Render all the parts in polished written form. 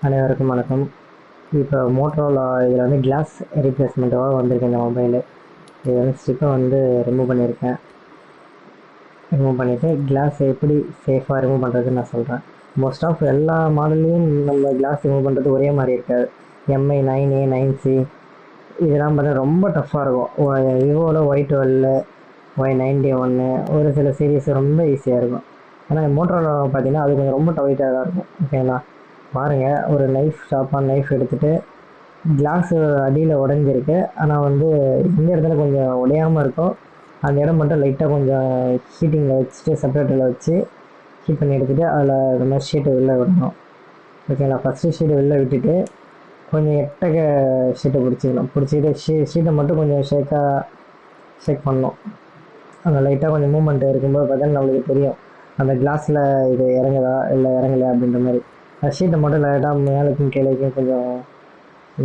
அனைவருக்கும் வணக்கம். இப்போ மோட்டரோலா இதில் வந்து கிளாஸ் ரீப்ளேஸ்மெண்ட்டாக வந்திருக்கு இந்த மொபைலு. இது வந்து ஸ்டிக்கை வந்து ரிமூவ் பண்ணியிருக்கேன். ரிமூவ் பண்ணிவிட்டு கிளாஸ் எப்படி சேஃபாக ரிமூவ் பண்ணுறதுன்னு நான் சொல்கிறேன். மோஸ்ட் ஆஃப் எல்லா மாடல்லையும் நம்ம கிளாஸ் ரிமூவ் பண்ணுறது ஒரே மாதிரி இருக்காது. எம்ஐ 9A 9C இதெல்லாம் பார்த்தா ரொம்ப டஃப்பாக இருக்கும். விவோவில் Y12 Y91 ஒரு சில சீரீஸ் ரொம்ப ஈஸியாக இருக்கும். ஆனால் மோட்டரோலா பார்த்தீங்கன்னா அது கொஞ்சம் ரொம்ப டவைட்டாக தான் இருக்கும். ஓகேங்களா, பாருங்கள். ஒரு ஷார்ப்பான நைஃப் எடுத்துகிட்டு கிளாஸு அடியில் உடஞ்சிருக்கு. ஆனால் வந்து இந்த இடத்துல கொஞ்சம் உடையாமல் இருக்கும். அந்த இடம் மட்டும் லைட்டாக கொஞ்சம் ஹீட்டிங்கில் வச்சுட்டு செப்பரேட்டரில் வச்சு ஹீட் பண்ணி எடுத்துகிட்டு அதில் இந்த மாதிரி ஷீட்டை வெளில விடணும். ஓகேங்களா, ஃபஸ்ட்டு ஷீட்டை வெளில விட்டுட்டு கொஞ்சம் எட்டக ஷீட்டை பிடிச்சிக்கிட்டு ஷீட்டை மட்டும் கொஞ்சம் ஷேக் பண்ணணும். அந்த லைட்டாக கொஞ்சம் மூமெண்ட் இருக்கும்போது பார்த்தீங்கன்னா நம்மளுக்கு தெரியும் அந்த கிளாஸில் இது இறங்குதா இல்லை இறங்கலை அப்படின்ற மாதிரி. அந்த ஷீட்டை மட்டும் லைட்டாக மேலேக்கும் கீழேக்கும் கொஞ்சம்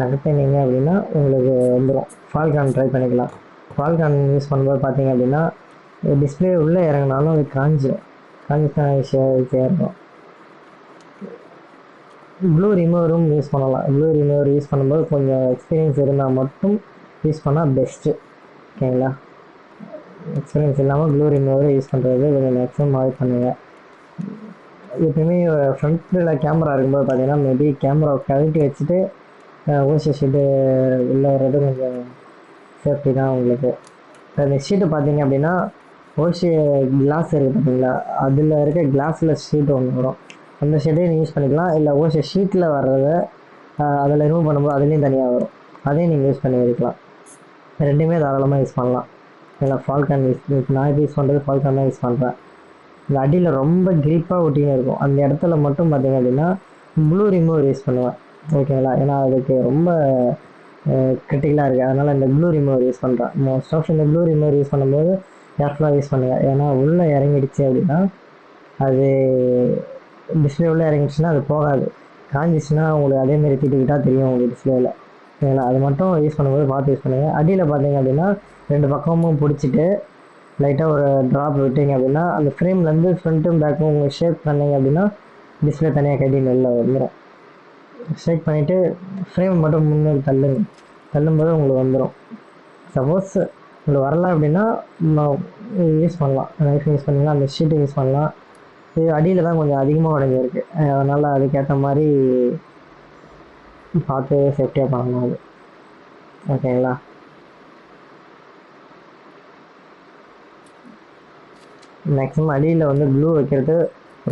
நகர்த்தினீங்க அப்படின்னா உங்களுக்கு வந்துடும். ஃபால்கான் ட்ரை பண்ணிக்கலாம். ஃபால்கான் யூஸ் பண்ணும்போது பார்த்தீங்க அப்படின்னா டிஸ்பிளே உள்ளே இறங்கினாலும் அது காஞ்சிச்சுன்னா ஈஸியாக இருக்கும். ப்ளூ ரிமூவரும் யூஸ் பண்ணலாம். ப்ளூ ரிமூவர் யூஸ் பண்ணும்போது கொஞ்சம் எக்ஸ்பீரியன்ஸ் இருந்தால் மட்டும் யூஸ் பண்ணால் பெஸ்ட்டு. ஓகேங்களா, எக்ஸ்பீரியன்ஸ் இல்லாமல் ப்ளூ ரிமூவரை யூஸ் பண்ணுறது கொஞ்சம் மேக்ஸிமம் அவாய்ட் பண்ணுங்கள். எப்பயுமே ஃப்ரண்ட்டில் கேமரா இருக்கும்போது பார்த்தீங்கன்னா மேபி கேமராவை கழட்டி வச்சுட்டு ஓசி ஷீட்டு உள்ளே வர்றது கொஞ்சம் சேஃப்டி தான் உங்களுக்கு. இப்போ இந்த ஷீட்டு பார்த்தீங்க அப்படின்னா ஓசி கிளாஸ் இருக்குது பார்த்தீங்களா, அதில் இருக்க கிளாஸில் ஷீட் ஒன்று வரும். அந்த ஷீட்டையும் நீங்கள் யூஸ் பண்ணிக்கலாம். இல்லை ஓசி ஷீட்டில் வர்றதை அதில் ரிமூவ் பண்ணும்போது அதுலேயும் தனியாக வரும், அதையும் நீங்கள் யூஸ் பண்ணி எடுக்கலாம். ரெண்டுமே தாராளமாக யூஸ் பண்ணலாம். இல்லை ஃபால்கான் நான் யூஸ் பண்ணுறது ஃபால்கான் தான் யூஸ் பண்ணுறேன். இந்த அடியில் ரொம்ப கிரிப்பாக ஒட்டின்னு இருக்கும். அந்த இடத்துல மட்டும் பார்த்தீங்க அப்படின்னா ப்ளூ ரிமூவர் யூஸ் பண்ணுவேன். ஓகேங்களா, ஏன்னா அதுக்கு ரொம்ப கிரிட்டிக்கலாக இருக்குது. அதனால் இந்த ப்ளூ ரிமூவர் யூஸ் பண்ணுறேன். மோஸ்ட் ஆஃப் இந்த ப்ளூ ரிமூவர் யூஸ் பண்ணும்போது கேர்ஃபுல்லாக யூஸ் பண்ணுங்கள். ஏன்னா உள்ளே இறங்கிடுச்சு அப்படின்னா அது டிஸ்பிளே உள்ளே இறங்கிடுச்சுன்னா அது போகாது. காஞ்சிச்சுன்னா உங்களுக்கு அதேமாரி திட்டுக்கிட்டால் தெரியும் உங்களுக்கு டிஸ்பிளேயில். ஓகேங்களா, அது மட்டும் யூஸ் பண்ணும்போது பார்த்து யூஸ் பண்ணுங்கள். அடியில் பார்த்தீங்க அப்படின்னா ரெண்டு பக்கமும் பிடிச்சிட்டு லைட்டாக ஒரு ட்ராப் விட்டீங்க அப்படின்னா அந்த ஃப்ரேம்லேருந்து ஃப்ரண்ட்டும் பேக்கும் உங்களுக்கு ஷேக் பண்ணிங்க அப்படின்னா டிஸ்பிளே தனியாக கட்டி வெளில வந்துடும். ஷேக் பண்ணிவிட்டு ஃப்ரேம் மட்டும் முன்னாடி தள்ளும்போது உங்களுக்கு வந்துடும். சப்போஸ் உங்களுக்கு வரல அப்படின்னா யூஸ் பண்ணலாம், நைஃப் யூஸ் பண்ணிங்கன்னா அந்த ஷீட்டை யூஸ் பண்ணலாம். இது அடியில் தான் கொஞ்சம் அதிகமாக உடஞ்சிருக்கு, அதனால் அதுக்கேற்ற மாதிரி பார்த்து சேஃப்டியாக பண்ணணும் அது. ஓகேங்களா, மேக்ஸிமம் அடியில் வந்து ப்ளூ வைக்கிறது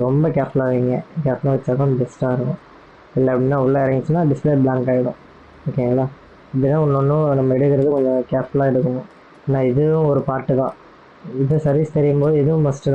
ரொம்ப கேர்ஃபுல்லாக வைங்க. கேர்ஃபுல்லாக வச்சா தான் பெஸ்ட்டாக இருக்கும். இல்லை அப்படின்னா உள்ளே இறங்கிச்சுன்னா டிஸ்பிளே பிளாங்க் ஆகிடும். ஓகேங்களா, இப்படிதான் ஒன்று நம்ம எடுக்கிறது கொஞ்சம் கேர்ஃபுல்லாக எடுக்கணும். ஏன்னா இதுவும் ஒரு பார்ட்டு தான். இது சர்வீஸ் தெரியும் போது இதுவும் மஸ்ட்டு தான்.